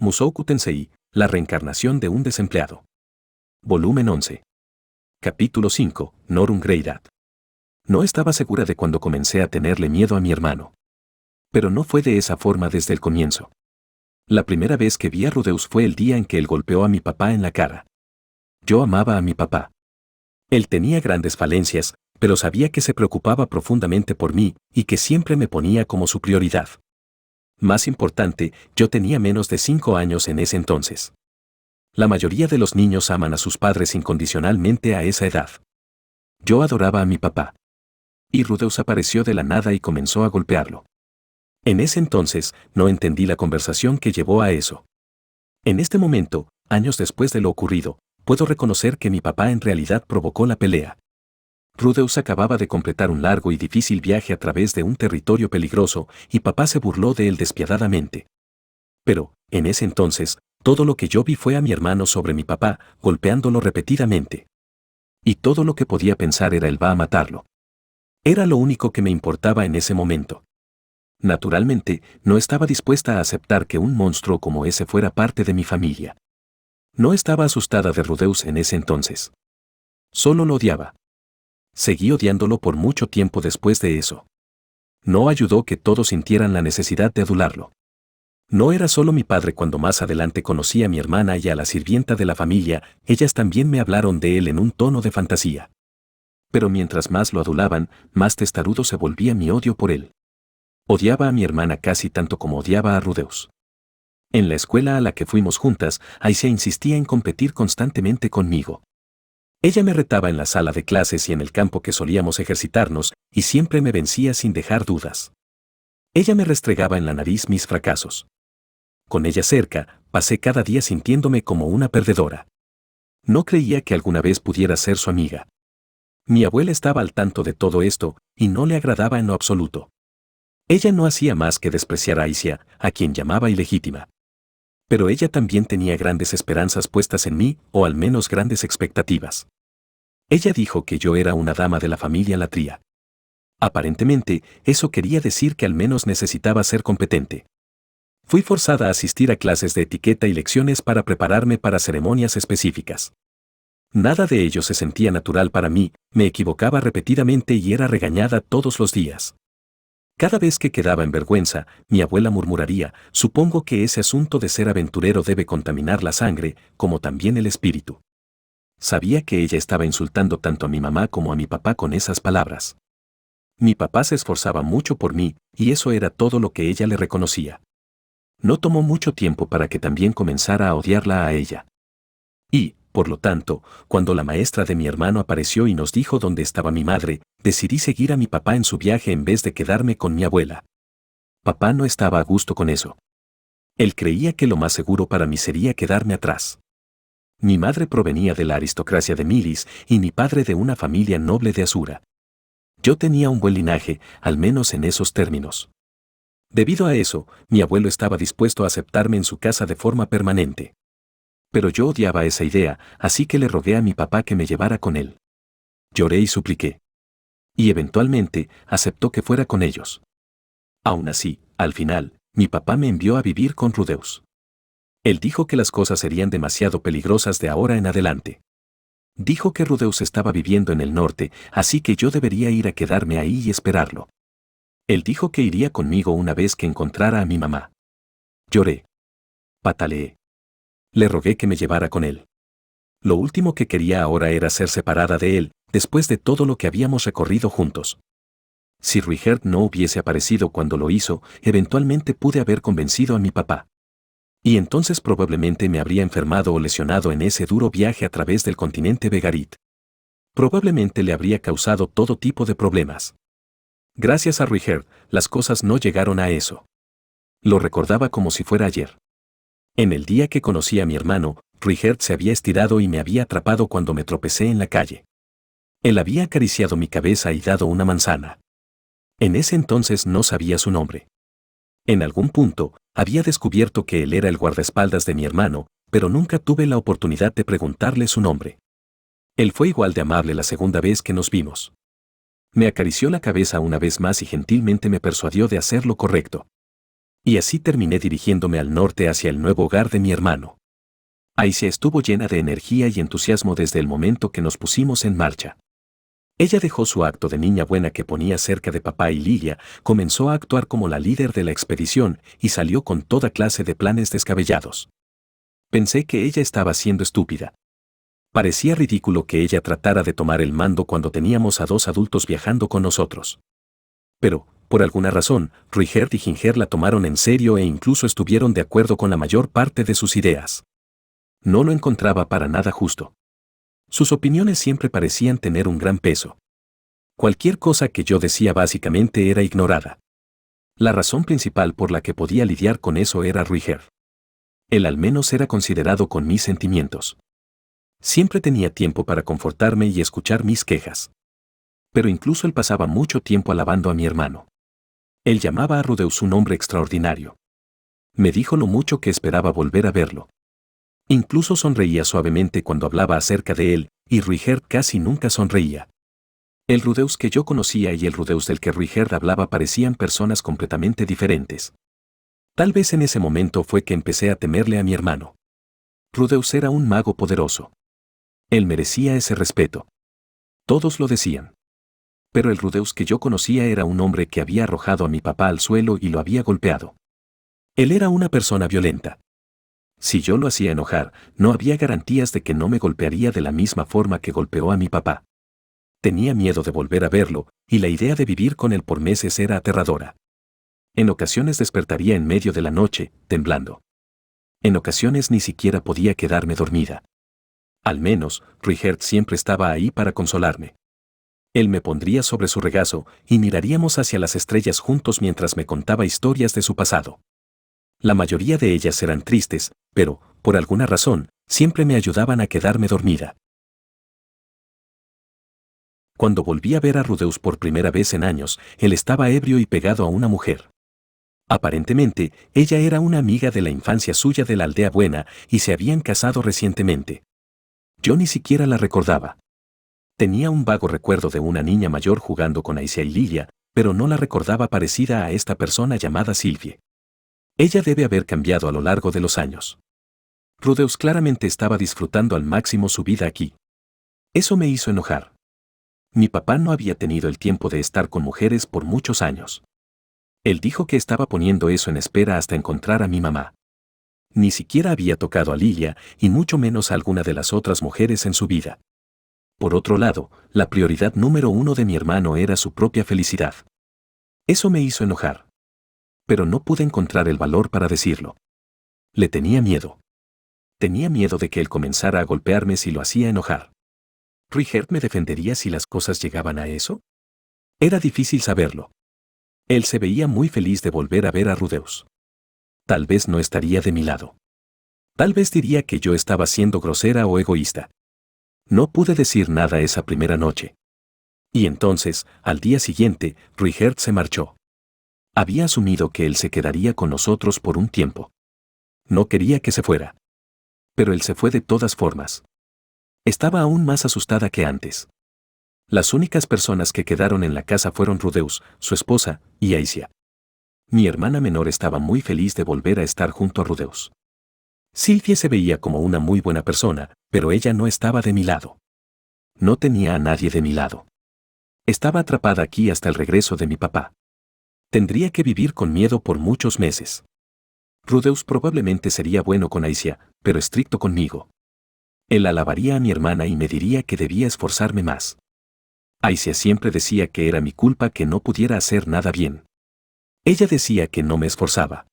Mushoku Tensei, la reencarnación de un desempleado. Volumen 11. Capítulo 5, Norun Greirat. No estaba segura de cuando comencé a tenerle miedo a mi hermano. Pero no fue de esa forma desde el comienzo. La primera vez que vi a Rudeus fue el día en que él golpeó a mi papá en la cara. Yo amaba a mi papá. Él tenía grandes falencias, pero sabía que se preocupaba profundamente por mí y que siempre me ponía como su prioridad. Más importante, yo tenía menos de 5 años en ese entonces. La mayoría de los niños aman a sus padres incondicionalmente a esa edad. Yo adoraba a mi papá. Y Rudeus apareció de la nada y comenzó a golpearlo. En ese entonces, no entendí la conversación que llevó a eso. En este momento, años después de lo ocurrido, puedo reconocer que mi papá en realidad provocó la pelea. Rudeus acababa de completar un largo y difícil viaje a través de un territorio peligroso y papá se burló de él despiadadamente. Pero, en ese entonces, todo lo que yo vi fue a mi hermano sobre mi papá, golpeándolo repetidamente. Y todo lo que podía pensar era él va a matarlo. Era lo único que me importaba en ese momento. Naturalmente, no estaba dispuesta a aceptar que un monstruo como ese fuera parte de mi familia. No estaba asustada de Rudeus en ese entonces. Solo lo odiaba. Seguí odiándolo por mucho tiempo después de eso. No ayudó que todos sintieran la necesidad de adularlo. No era solo mi padre. Cuando más adelante conocí a mi hermana y a la sirvienta de la familia, ellas también me hablaron de él en un tono de fantasía. Pero mientras más lo adulaban, más testarudo se volvía mi odio por él. Odiaba a mi hermana casi tanto como odiaba a Rudeus. En la escuela a la que fuimos juntas, Aisha insistía en competir constantemente conmigo. Ella me retaba en la sala de clases y en el campo que solíamos ejercitarnos, y siempre me vencía sin dejar dudas. Ella me restregaba en la nariz mis fracasos. Con ella cerca, pasé cada día sintiéndome como una perdedora. No creía que alguna vez pudiera ser su amiga. Mi abuela estaba al tanto de todo esto, y no le agradaba en lo absoluto. Ella no hacía más que despreciar a Aisha, a quien llamaba ilegítima. Pero ella también tenía grandes esperanzas puestas en mí, o al menos grandes expectativas. Ella dijo que yo era una dama de la familia Latria. Aparentemente, eso quería decir que al menos necesitaba ser competente. Fui forzada a asistir a clases de etiqueta y lecciones para prepararme para ceremonias específicas. Nada de ello se sentía natural para mí, me equivocaba repetidamente y era regañada todos los días. Cada vez que quedaba en vergüenza, mi abuela murmuraría, supongo que ese asunto de ser aventurero debe contaminar la sangre, como también el espíritu. Sabía que ella estaba insultando tanto a mi mamá como a mi papá con esas palabras. Mi papá se esforzaba mucho por mí, y eso era todo lo que ella le reconocía. No tomó mucho tiempo para que también comenzara a odiarla a ella. Y, por lo tanto, cuando la maestra de mi hermano apareció y nos dijo dónde estaba mi madre, decidí seguir a mi papá en su viaje en vez de quedarme con mi abuela. Papá no estaba a gusto con eso. Él creía que lo más seguro para mí sería quedarme atrás. Mi madre provenía de la aristocracia de Milis y mi padre de una familia noble de Asura. Yo tenía un buen linaje, al menos en esos términos. Debido a eso, mi abuelo estaba dispuesto a aceptarme en su casa de forma permanente. Pero yo odiaba esa idea, así que le rogué a mi papá que me llevara con él. Lloré y supliqué. Y eventualmente, aceptó que fuera con ellos. Aún así, al final, mi papá me envió a vivir con Rudeus. Él dijo que las cosas serían demasiado peligrosas de ahora en adelante. Dijo que Rudeus estaba viviendo en el norte, así que yo debería ir a quedarme ahí y esperarlo. Él dijo que iría conmigo una vez que encontrara a mi mamá. Lloré. Pataleé. Le rogué que me llevara con él. Lo último que quería ahora era ser separada de él, después de todo lo que habíamos recorrido juntos. Si Ruigert no hubiese aparecido cuando lo hizo, eventualmente pude haber convencido a mi papá. Y entonces probablemente me habría enfermado o lesionado en ese duro viaje a través del continente Vegarit. Probablemente le habría causado todo tipo de problemas. Gracias a Ruigert, las cosas no llegaron a eso. Lo recordaba como si fuera ayer. En el día que conocí a mi hermano, Ruigert se había estirado y me había atrapado cuando me tropecé en la calle. Él había acariciado mi cabeza y dado una manzana. En ese entonces no sabía su nombre. En algún punto, había descubierto que él era el guardaespaldas de mi hermano, pero nunca tuve la oportunidad de preguntarle su nombre. Él fue igual de amable la segunda vez que nos vimos. Me acarició la cabeza una vez más y gentilmente me persuadió de hacer lo correcto. Y así terminé dirigiéndome al norte hacia el nuevo hogar de mi hermano. Aisha estuvo llena de energía y entusiasmo desde el momento que nos pusimos en marcha. Ella dejó su acto de niña buena que ponía cerca de papá y Lilia, comenzó a actuar como la líder de la expedición y salió con toda clase de planes descabellados. Pensé que ella estaba siendo estúpida. Parecía ridículo que ella tratara de tomar el mando cuando teníamos a 2 adultos viajando con nosotros. Pero, por alguna razón, Ruigerd y Ginger la tomaron en serio e incluso estuvieron de acuerdo con la mayor parte de sus ideas. No lo encontraba para nada justo. Sus opiniones siempre parecían tener un gran peso. Cualquier cosa que yo decía básicamente era ignorada. La razón principal por la que podía lidiar con eso era Ruigerd. Él al menos era considerado con mis sentimientos. Siempre tenía tiempo para confortarme y escuchar mis quejas. Pero incluso él pasaba mucho tiempo alabando a mi hermano. Él llamaba a Rudeus un hombre extraordinario. Me dijo lo mucho que esperaba volver a verlo. Incluso sonreía suavemente cuando hablaba acerca de él, y Ruigerd casi nunca sonreía. El Rudeus que yo conocía y el Rudeus del que Ruigerd hablaba parecían personas completamente diferentes. Tal vez en ese momento fue que empecé a temerle a mi hermano. Rudeus era un mago poderoso. Él merecía ese respeto. Todos lo decían. Pero el Rudeus que yo conocía era un hombre que había arrojado a mi papá al suelo y lo había golpeado. Él era una persona violenta. Si yo lo hacía enojar, no había garantías de que no me golpearía de la misma forma que golpeó a mi papá. Tenía miedo de volver a verlo, y la idea de vivir con él por meses era aterradora. En ocasiones despertaría en medio de la noche, temblando. En ocasiones ni siquiera podía quedarme dormida. Al menos, Ruigerd siempre estaba ahí para consolarme. Él me pondría sobre su regazo y miraríamos hacia las estrellas juntos mientras me contaba historias de su pasado. La mayoría de ellas eran tristes, pero, por alguna razón, siempre me ayudaban a quedarme dormida. Cuando volví a ver a Rudeus por primera vez en años, él estaba ebrio y pegado a una mujer. Aparentemente, ella era una amiga de la infancia suya de la aldea buena y se habían casado recientemente. Yo ni siquiera la recordaba. Tenía un vago recuerdo de una niña mayor jugando con Aisha y Lilia, pero no la recordaba parecida a esta persona llamada Sylvie. Ella debe haber cambiado a lo largo de los años. Rudeus claramente estaba disfrutando al máximo su vida aquí. Eso me hizo enojar. Mi papá no había tenido el tiempo de estar con mujeres por muchos años. Él dijo que estaba poniendo eso en espera hasta encontrar a mi mamá. Ni siquiera había tocado a Lilia, y mucho menos a alguna de las otras mujeres en su vida. Por otro lado, la prioridad número 1 de mi hermano era su propia felicidad. Eso me hizo enojar. Pero no pude encontrar el valor para decirlo. Le tenía miedo. Tenía miedo de que él comenzara a golpearme si lo hacía enojar. ¿Ruigerd me defendería si las cosas llegaban a eso? Era difícil saberlo. Él se veía muy feliz de volver a ver a Rudeus. Tal vez no estaría de mi lado. Tal vez diría que yo estaba siendo grosera o egoísta. No pude decir nada esa primera noche. Y entonces, al día siguiente, Ruigerd se marchó. Había asumido que él se quedaría con nosotros por un tiempo. No quería que se fuera. Pero él se fue de todas formas. Estaba aún más asustada que antes. Las únicas personas que quedaron en la casa fueron Rudeus, su esposa, y Aisha. Mi hermana menor estaba muy feliz de volver a estar junto a Rudeus. Sylvie se veía como una muy buena persona, pero ella no estaba de mi lado. No tenía a nadie de mi lado. Estaba atrapada aquí hasta el regreso de mi papá. Tendría que vivir con miedo por muchos meses. Rudeus probablemente sería bueno con Aisha, pero estricto conmigo. Él alabaría a mi hermana y me diría que debía esforzarme más. Aisha siempre decía que era mi culpa que no pudiera hacer nada bien. Ella decía que no me esforzaba.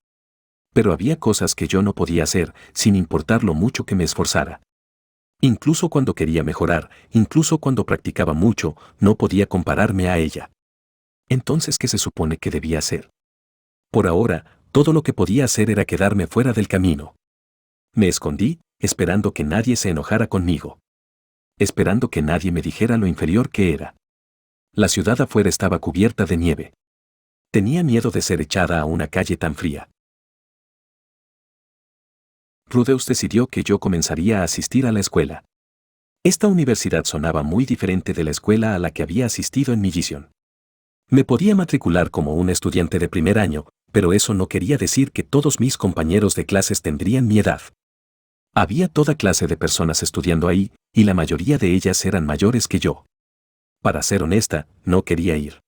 Pero había cosas que yo no podía hacer, sin importar lo mucho que me esforzara. Incluso cuando quería mejorar, incluso cuando practicaba mucho, no podía compararme a ella. Entonces, ¿qué se supone que debía hacer? Por ahora, todo lo que podía hacer era quedarme fuera del camino. Me escondí, esperando que nadie se enojara conmigo. Esperando que nadie me dijera lo inferior que era. La ciudad afuera estaba cubierta de nieve. Tenía miedo de ser echada a una calle tan fría. Rudeus decidió que yo comenzaría a asistir a la escuela. Esta universidad sonaba muy diferente de la escuela a la que había asistido en Millison. Me podía matricular como un estudiante de primer año, pero eso no quería decir que todos mis compañeros de clases tendrían mi edad. Había toda clase de personas estudiando ahí, y la mayoría de ellas eran mayores que yo. Para ser honesta, no quería ir.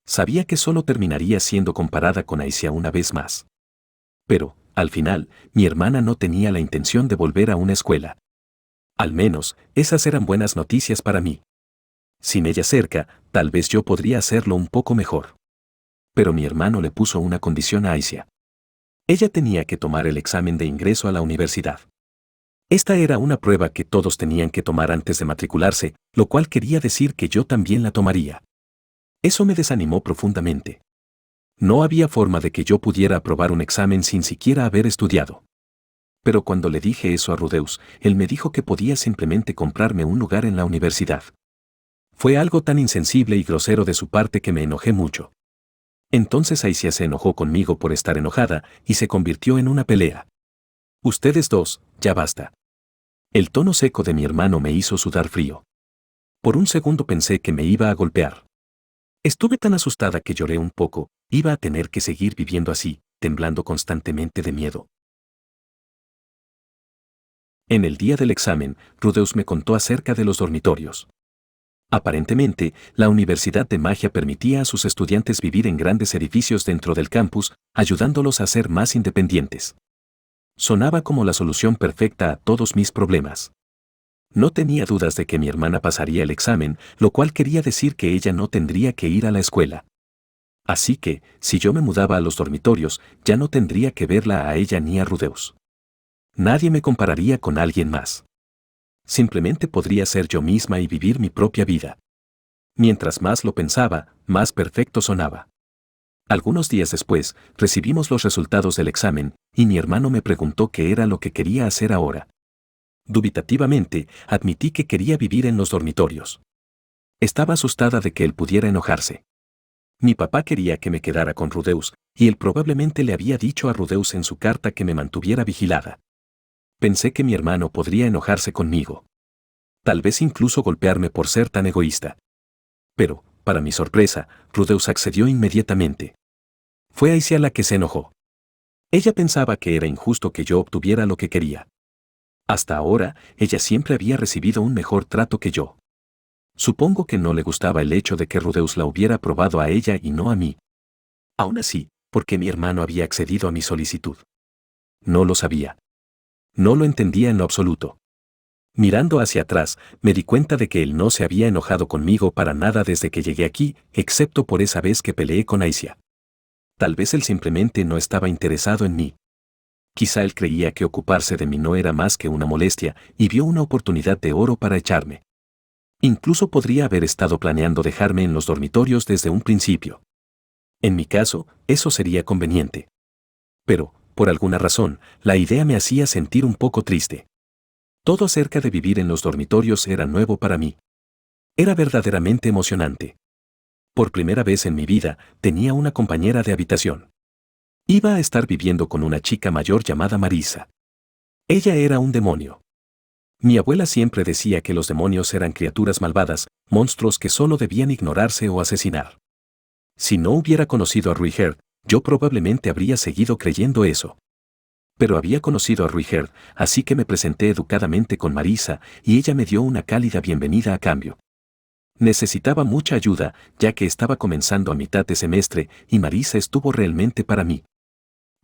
Sabía que solo terminaría siendo comparada con Aisha una vez más. Pero, al final, mi hermana no tenía la intención de volver a una escuela. Al menos, esas eran buenas noticias para mí. Sin ella cerca, tal vez yo podría hacerlo un poco mejor. Pero mi hermano le puso una condición a Aisha. Ella tenía que tomar el examen de ingreso a la universidad. Esta era una prueba que todos tenían que tomar antes de matricularse, lo cual quería decir que yo también la tomaría. Eso me desanimó profundamente. No había forma de que yo pudiera aprobar un examen sin siquiera haber estudiado. Pero cuando le dije eso a Rudeus, él me dijo que podía simplemente comprarme un lugar en la universidad. Fue algo tan insensible y grosero de su parte que me enojé mucho. Entonces Aisha se enojó conmigo por estar enojada y se convirtió en una pelea. Ustedes dos, ya basta. El tono seco de mi hermano me hizo sudar frío. Por un segundo pensé que me iba a golpear. Estuve tan asustada que lloré un poco, iba a tener que seguir viviendo así, temblando constantemente de miedo. En el día del examen, Rudeus me contó acerca de los dormitorios. Aparentemente, la Universidad de Magia permitía a sus estudiantes vivir en grandes edificios dentro del campus, ayudándolos a ser más independientes. Sonaba como la solución perfecta a todos mis problemas. No tenía dudas de que mi hermana pasaría el examen, lo cual quería decir que ella no tendría que ir a la escuela. Así que, si yo me mudaba a los dormitorios, ya no tendría que verla a ella ni a Rudeus. Nadie me compararía con alguien más. Simplemente podría ser yo misma y vivir mi propia vida. Mientras más lo pensaba, más perfecto sonaba. Algunos días después, recibimos los resultados del examen, y mi hermano me preguntó qué era lo que quería hacer ahora. Dubitativamente, admití que quería vivir en los dormitorios. Estaba asustada de que él pudiera enojarse. Mi papá quería que me quedara con Rudeus, y él probablemente le había dicho a Rudeus en su carta que me mantuviera vigilada. Pensé que mi hermano podría enojarse conmigo. Tal vez incluso golpearme por ser tan egoísta. Pero, para mi sorpresa, Rudeus accedió inmediatamente. Fue Aisha la que se enojó. Ella pensaba que era injusto que yo obtuviera lo que quería. Hasta ahora, ella siempre había recibido un mejor trato que yo. Supongo que no le gustaba el hecho de que Rudeus la hubiera aprobado a ella y no a mí. Aún así, ¿por qué mi hermano había accedido a mi solicitud? No lo sabía. No lo entendía en lo absoluto. Mirando hacia atrás, me di cuenta de que él no se había enojado conmigo para nada desde que llegué aquí, excepto por esa vez que peleé con Aisha. Tal vez él simplemente no estaba interesado en mí. Quizá él creía que ocuparse de mí no era más que una molestia y vio una oportunidad de oro para echarme. Incluso podría haber estado planeando dejarme en los dormitorios desde un principio. En mi caso, eso sería conveniente. Pero, por alguna razón, la idea me hacía sentir un poco triste. Todo acerca de vivir en los dormitorios era nuevo para mí. Era verdaderamente emocionante. Por primera vez en mi vida, tenía una compañera de habitación. Iba a estar viviendo con una chica mayor llamada Marisa. Ella era un demonio. Mi abuela siempre decía que los demonios eran criaturas malvadas, monstruos que solo debían ignorarse o asesinar. Si no hubiera conocido a Ruiger, yo probablemente habría seguido creyendo eso. Pero había conocido a Ruiger, así que me presenté educadamente con Marisa y ella me dio una cálida bienvenida a cambio. Necesitaba mucha ayuda, ya que estaba comenzando a mitad de semestre y Marisa estuvo realmente para mí.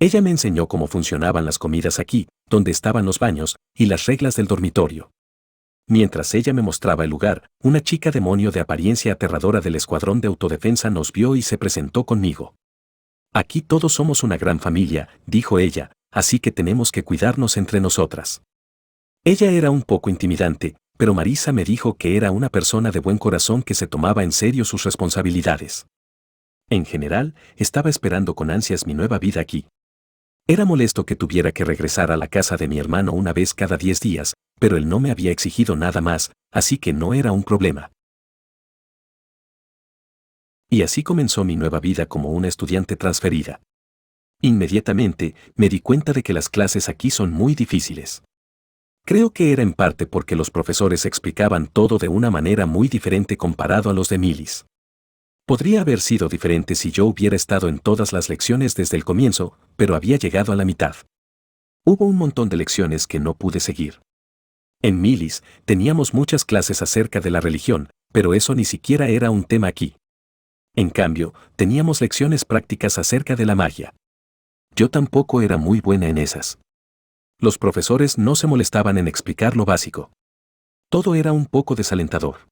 Ella me enseñó cómo funcionaban las comidas aquí, dónde estaban los baños, y las reglas del dormitorio. Mientras ella me mostraba el lugar, una chica demonio de apariencia aterradora del escuadrón de autodefensa nos vio y se presentó conmigo. Aquí todos somos una gran familia, dijo ella, así que tenemos que cuidarnos entre nosotras. Ella era un poco intimidante, pero Marisa me dijo que era una persona de buen corazón que se tomaba en serio sus responsabilidades. En general, estaba esperando con ansias mi nueva vida aquí. Era molesto que tuviera que regresar a la casa de mi hermano una vez cada 10 días, pero él no me había exigido nada más, así que no era un problema. Y así comenzó mi nueva vida como una estudiante transferida. Inmediatamente, me di cuenta de que las clases aquí son muy difíciles. Creo que era en parte porque los profesores explicaban todo de una manera muy diferente comparado a los de Milis. Podría haber sido diferente si yo hubiera estado en todas las lecciones desde el comienzo, pero había llegado a la mitad. Hubo un montón de lecciones que no pude seguir. En Milis teníamos muchas clases acerca de la religión, pero eso ni siquiera era un tema aquí. En cambio, teníamos lecciones prácticas acerca de la magia. Yo tampoco era muy buena en esas. Los profesores no se molestaban en explicar lo básico. Todo era un poco desalentador.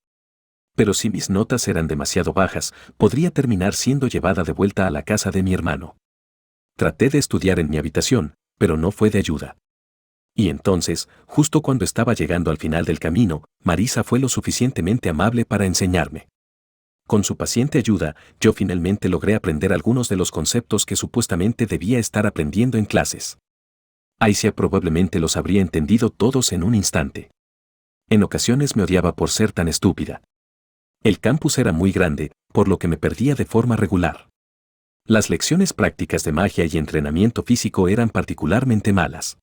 Pero si mis notas eran demasiado bajas, podría terminar siendo llevada de vuelta a la casa de mi hermano. Traté de estudiar en mi habitación, pero no fue de ayuda. Y entonces, justo cuando estaba llegando al final del camino, Marisa fue lo suficientemente amable para enseñarme. Con su paciente ayuda, yo finalmente logré aprender algunos de los conceptos que supuestamente debía estar aprendiendo en clases. Aisha probablemente los habría entendido todos en un instante. En ocasiones me odiaba por ser tan estúpida. El campus era muy grande, por lo que me perdía de forma regular. Las lecciones prácticas de magia y entrenamiento físico eran particularmente malas.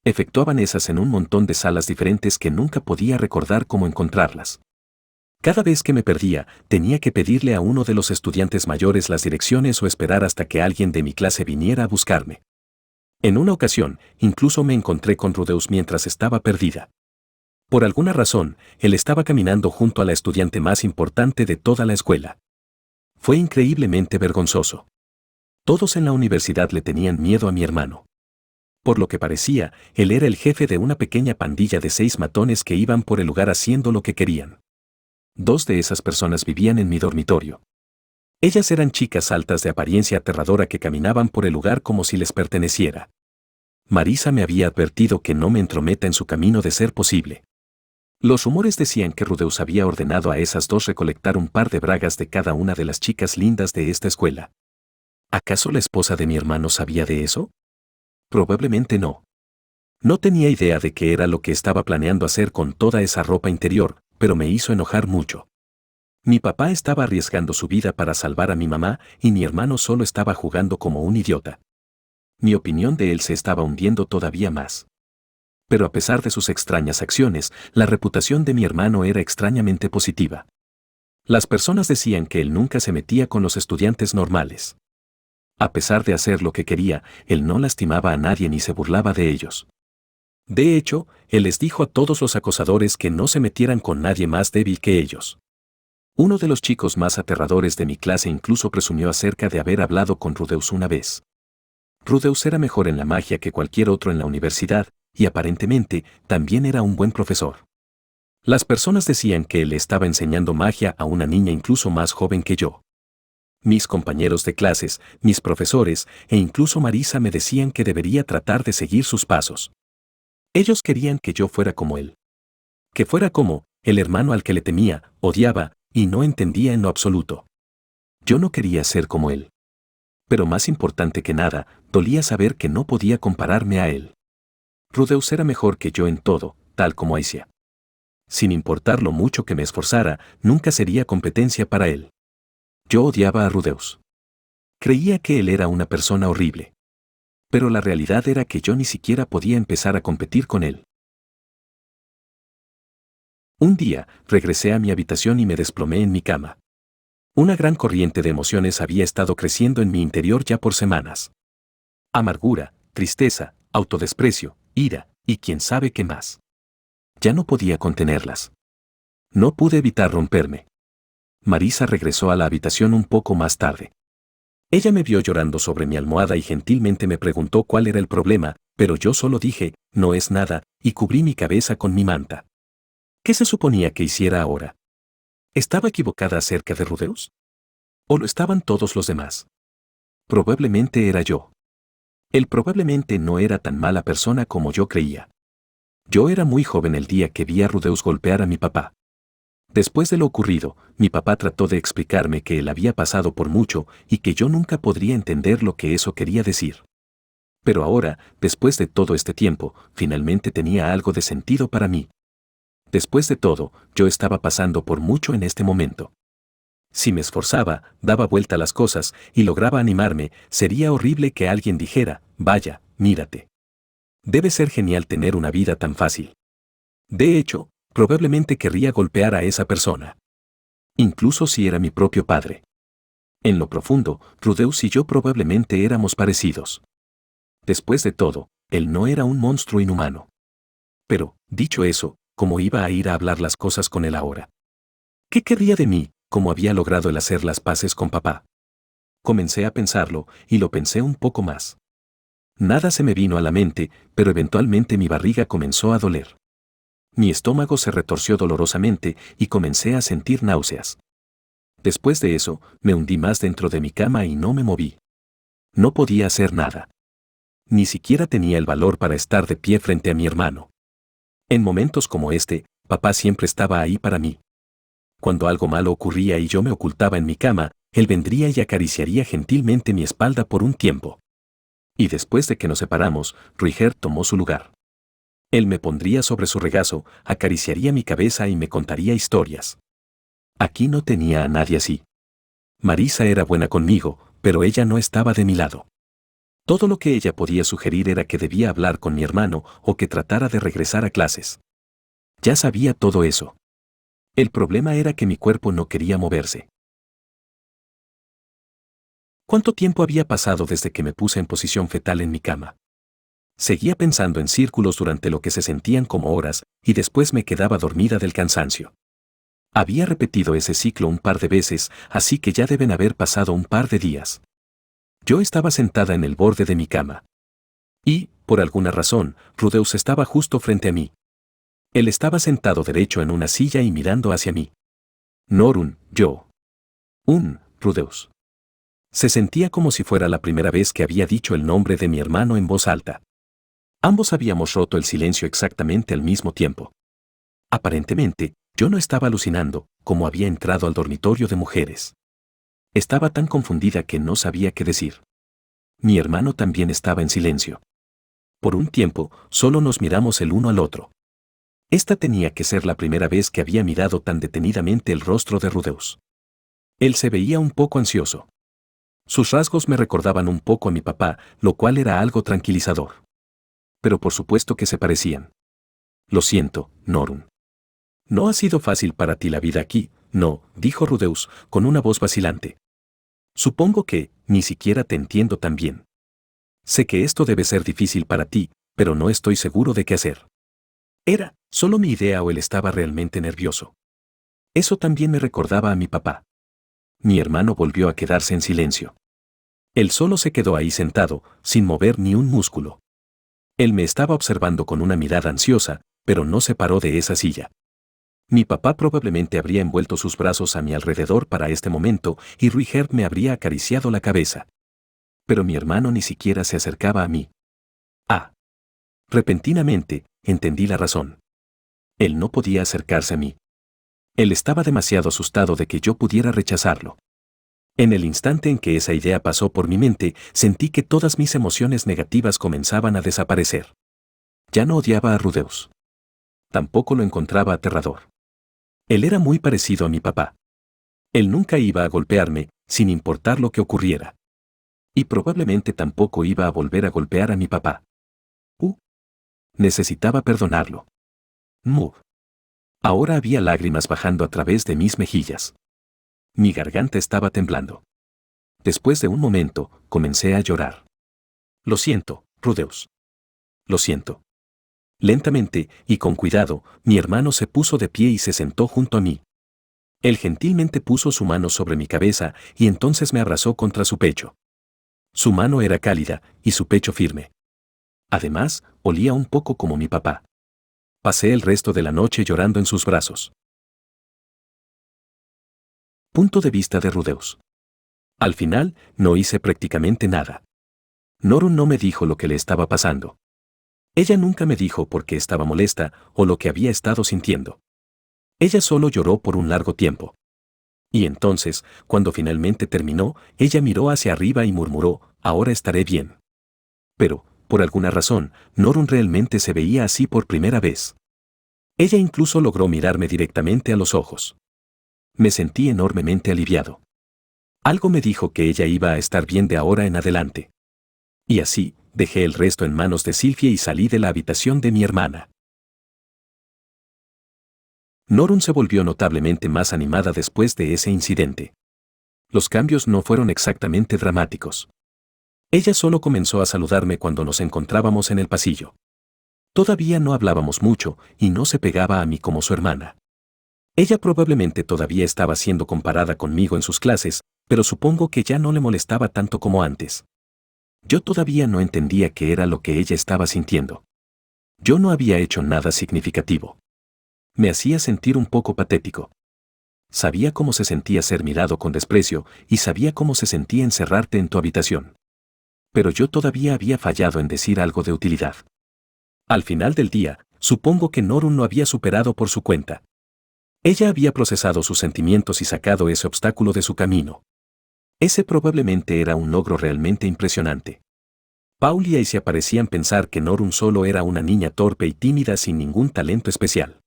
Efectuaban esas en un montón de salas diferentes que nunca podía recordar cómo encontrarlas. Cada vez que me perdía, tenía que pedirle a uno de los estudiantes mayores las direcciones o esperar hasta que alguien de mi clase viniera a buscarme. En una ocasión, incluso me encontré con Rudeus mientras estaba perdida. Por alguna razón, él estaba caminando junto a la estudiante más importante de toda la escuela. Fue increíblemente vergonzoso. Todos en la universidad le tenían miedo a mi hermano. Por lo que parecía, él era el jefe de una pequeña pandilla de 6 matones que iban por el lugar haciendo lo que querían. 2 de esas personas vivían en mi dormitorio. Ellas eran chicas altas de apariencia aterradora que caminaban por el lugar como si les perteneciera. Marisa me había advertido que no me entrometa en su camino de ser posible. Los rumores decían que Rudeus había ordenado a esas 2 recolectar un par de bragas de cada una de las chicas lindas de esta escuela. ¿Acaso la esposa de mi hermano sabía de eso? Probablemente no. No tenía idea de qué era lo que estaba planeando hacer con toda esa ropa interior, pero me hizo enojar mucho. Mi papá estaba arriesgando su vida para salvar a mi mamá y mi hermano solo estaba jugando como un idiota. Mi opinión de él se estaba hundiendo todavía más. Pero a pesar de sus extrañas acciones, la reputación de mi hermano era extrañamente positiva. Las personas decían que él nunca se metía con los estudiantes normales. A pesar de hacer lo que quería, él no lastimaba a nadie ni se burlaba de ellos. De hecho, él les dijo a todos los acosadores que no se metieran con nadie más débil que ellos. Uno de los chicos más aterradores de mi clase incluso presumió acerca de haber hablado con Rudeus una vez. Rudeus era mejor en la magia que cualquier otro en la universidad, y aparentemente también era un buen profesor. Las personas decían que él estaba enseñando magia a una niña incluso más joven que yo. Mis compañeros de clases, mis profesores e incluso Marisa me decían que debería tratar de seguir sus pasos. Ellos querían que yo fuera como él. Que fuera como el hermano al que le temía, odiaba y no entendía en lo absoluto. Yo no quería ser como él. Pero más importante que nada, dolía saber que no podía compararme a él. Rudeus era mejor que yo en todo, tal como Aisha. Sin importar lo mucho que me esforzara, nunca sería competencia para él. Yo odiaba a Rudeus. Creía que él era una persona horrible. Pero la realidad era que yo ni siquiera podía empezar a competir con él. Un día, regresé a mi habitación y me desplomé en mi cama. Una gran corriente de emociones había estado creciendo en mi interior ya por semanas. Amargura, tristeza, autodesprecio, ira, y quién sabe qué más. Ya no podía contenerlas. No pude evitar romperme. Marisa regresó a la habitación un poco más tarde. Ella me vio llorando sobre mi almohada y gentilmente me preguntó cuál era el problema, pero yo solo dije, no es nada, y cubrí mi cabeza con mi manta. ¿Qué se suponía que hiciera ahora? ¿Estaba equivocada acerca de Rudeus? ¿O lo estaban todos los demás? Probablemente era yo. Él probablemente no era tan mala persona como yo creía. Yo era muy joven el día que vi a Rudeus golpear a mi papá. Después de lo ocurrido, mi papá trató de explicarme que él había pasado por mucho y que yo nunca podría entender lo que eso quería decir. Pero ahora, después de todo este tiempo, finalmente tenía algo de sentido para mí. Después de todo, yo estaba pasando por mucho en este momento. Si me esforzaba, daba vuelta a las cosas y lograba animarme, sería horrible que alguien dijera, vaya, mírate. Debe ser genial tener una vida tan fácil. De hecho, probablemente querría golpear a esa persona. Incluso si era mi propio padre. En lo profundo, Rudeus y yo probablemente éramos parecidos. Después de todo, él no era un monstruo inhumano. Pero, dicho eso, ¿cómo iba a ir a hablar las cosas con él ahora? ¿Qué querría de mí? ¿Cómo había logrado el hacer las paces con papá? Comencé a pensarlo, y lo pensé un poco más. Nada se me vino a la mente, pero eventualmente mi barriga comenzó a doler. Mi estómago se retorció dolorosamente y comencé a sentir náuseas. Después de eso, me hundí más dentro de mi cama y no me moví. No podía hacer nada. Ni siquiera tenía el valor para estar de pie frente a mi hermano. En momentos como este, papá siempre estaba ahí para mí. Cuando algo malo ocurría y yo me ocultaba en mi cama, él vendría y acariciaría gentilmente mi espalda por un tiempo. Y después de que nos separamos, Ruiger tomó su lugar. Él me pondría sobre su regazo, acariciaría mi cabeza y me contaría historias. Aquí no tenía a nadie así. Marisa era buena conmigo, pero ella no estaba de mi lado. Todo lo que ella podía sugerir era que debía hablar con mi hermano o que tratara de regresar a clases. Ya sabía todo eso. El problema era que mi cuerpo no quería moverse. ¿Cuánto tiempo había pasado desde que me puse en posición fetal en mi cama? Seguía pensando en círculos durante lo que se sentían como horas, y después me quedaba dormida del cansancio. Había repetido ese ciclo un par de veces, así que ya deben haber pasado un par de días. Yo estaba sentada en el borde de mi cama. Y, por alguna razón, Rudeus estaba justo frente a mí. Él estaba sentado derecho en una silla y mirando hacia mí. Norun, yo. Rudeus. Se sentía como si fuera la primera vez que había dicho el nombre de mi hermano en voz alta. Ambos habíamos roto el silencio exactamente al mismo tiempo. Aparentemente, yo no estaba alucinando, como había entrado al dormitorio de mujeres. Estaba tan confundida que no sabía qué decir. Mi hermano también estaba en silencio. Por un tiempo, solo nos miramos el uno al otro. Esta tenía que ser la primera vez que había mirado tan detenidamente el rostro de Rudeus. Él se veía un poco ansioso. Sus rasgos me recordaban un poco a mi papá, lo cual era algo tranquilizador. Pero por supuesto que se parecían. Lo siento, Norun. No ha sido fácil para ti la vida aquí, no, dijo Rudeus, con una voz vacilante. Supongo que, ni siquiera te entiendo tan bien. Sé que esto debe ser difícil para ti, pero no estoy seguro de qué hacer. ¿Era solo mi idea o él estaba realmente nervioso? Eso también me recordaba a mi papá. Mi hermano volvió a quedarse en silencio. Él solo se quedó ahí sentado, sin mover ni un músculo. Él me estaba observando con una mirada ansiosa, pero no se paró de esa silla. Mi papá probablemente habría envuelto sus brazos a mi alrededor para este momento y Ruiger me habría acariciado la cabeza. Pero mi hermano ni siquiera se acercaba a mí. Ah. Repentinamente, entendí la razón. Él no podía acercarse a mí. Él estaba demasiado asustado de que yo pudiera rechazarlo. En el instante en que esa idea pasó por mi mente, sentí que todas mis emociones negativas comenzaban a desaparecer. Ya no odiaba a Rudeus. Tampoco lo encontraba aterrador. Él era muy parecido a mi papá. Él nunca iba a golpearme, sin importar lo que ocurriera. Y probablemente tampoco iba a volver a golpear a mi papá. Necesitaba perdonarlo. Ahora había lágrimas bajando a través de mis mejillas. Mi garganta estaba temblando. Después de un momento, comencé a llorar. Lo siento, Rudeus. Lo siento. Lentamente, y con cuidado, mi hermano se puso de pie y se sentó junto a mí. Él gentilmente puso su mano sobre mi cabeza y entonces me abrazó contra su pecho. Su mano era cálida y su pecho firme. Además, olía un poco como mi papá. Pasé el resto de la noche llorando en sus brazos. Punto de vista de Rudeus. Al final, no hice prácticamente nada. Norun no me dijo lo que le estaba pasando. Ella nunca me dijo por qué estaba molesta o lo que había estado sintiendo. Ella solo lloró por un largo tiempo. Y entonces, cuando finalmente terminó, ella miró hacia arriba y murmuró, ahora estaré bien. Pero, por alguna razón, Norun realmente se veía así por primera vez. Ella incluso logró mirarme directamente a los ojos. Me sentí enormemente aliviado. Algo me dijo que ella iba a estar bien de ahora en adelante. Y así, dejé el resto en manos de Sylvie y salí de la habitación de mi hermana. Norun se volvió notablemente más animada después de ese incidente. Los cambios no fueron exactamente dramáticos. Ella solo comenzó a saludarme cuando nos encontrábamos en el pasillo. Todavía no hablábamos mucho y no se pegaba a mí como su hermana. Ella probablemente todavía estaba siendo comparada conmigo en sus clases, pero supongo que ya no le molestaba tanto como antes. Yo todavía no entendía qué era lo que ella estaba sintiendo. Yo no había hecho nada significativo. Me hacía sentir un poco patético. Sabía cómo se sentía ser mirado con desprecio y sabía cómo se sentía encerrarte en tu habitación. Pero yo todavía había fallado en decir algo de utilidad. Al final del día, supongo que Norun no había superado por su cuenta. Ella había procesado sus sentimientos y sacado ese obstáculo de su camino. Ese probablemente era un logro realmente impresionante. Paul y Aisha parecían pensar que Norun solo era una niña torpe y tímida sin ningún talento especial.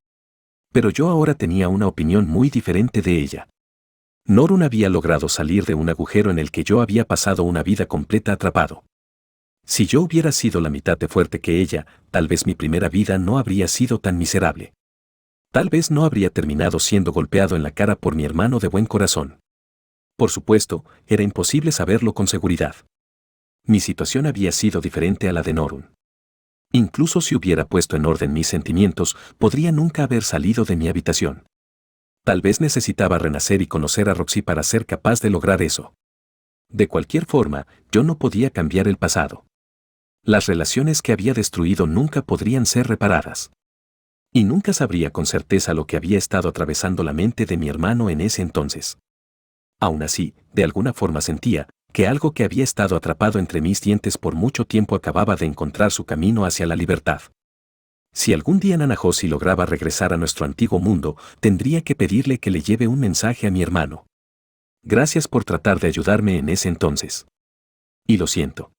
Pero yo ahora tenía una opinión muy diferente de ella. Norun había logrado salir de un agujero en el que yo había pasado una vida completa atrapado. Si yo hubiera sido la mitad de fuerte que ella, tal vez mi primera vida no habría sido tan miserable. Tal vez no habría terminado siendo golpeado en la cara por mi hermano de buen corazón. Por supuesto, era imposible saberlo con seguridad. Mi situación había sido diferente a la de Norun. Incluso si hubiera puesto en orden mis sentimientos, podría nunca haber salido de mi habitación. Tal vez necesitaba renacer y conocer a Roxy para ser capaz de lograr eso. De cualquier forma, yo no podía cambiar el pasado. Las relaciones que había destruido nunca podrían ser reparadas. Y nunca sabría con certeza lo que había estado atravesando la mente de mi hermano en ese entonces. Aún así, de alguna forma sentía que algo que había estado atrapado entre mis dientes por mucho tiempo acababa de encontrar su camino hacia la libertad. Si algún día Nanahoshi lograba regresar a nuestro antiguo mundo, tendría que pedirle que le lleve un mensaje a mi hermano. Gracias por tratar de ayudarme en ese entonces. Y lo siento.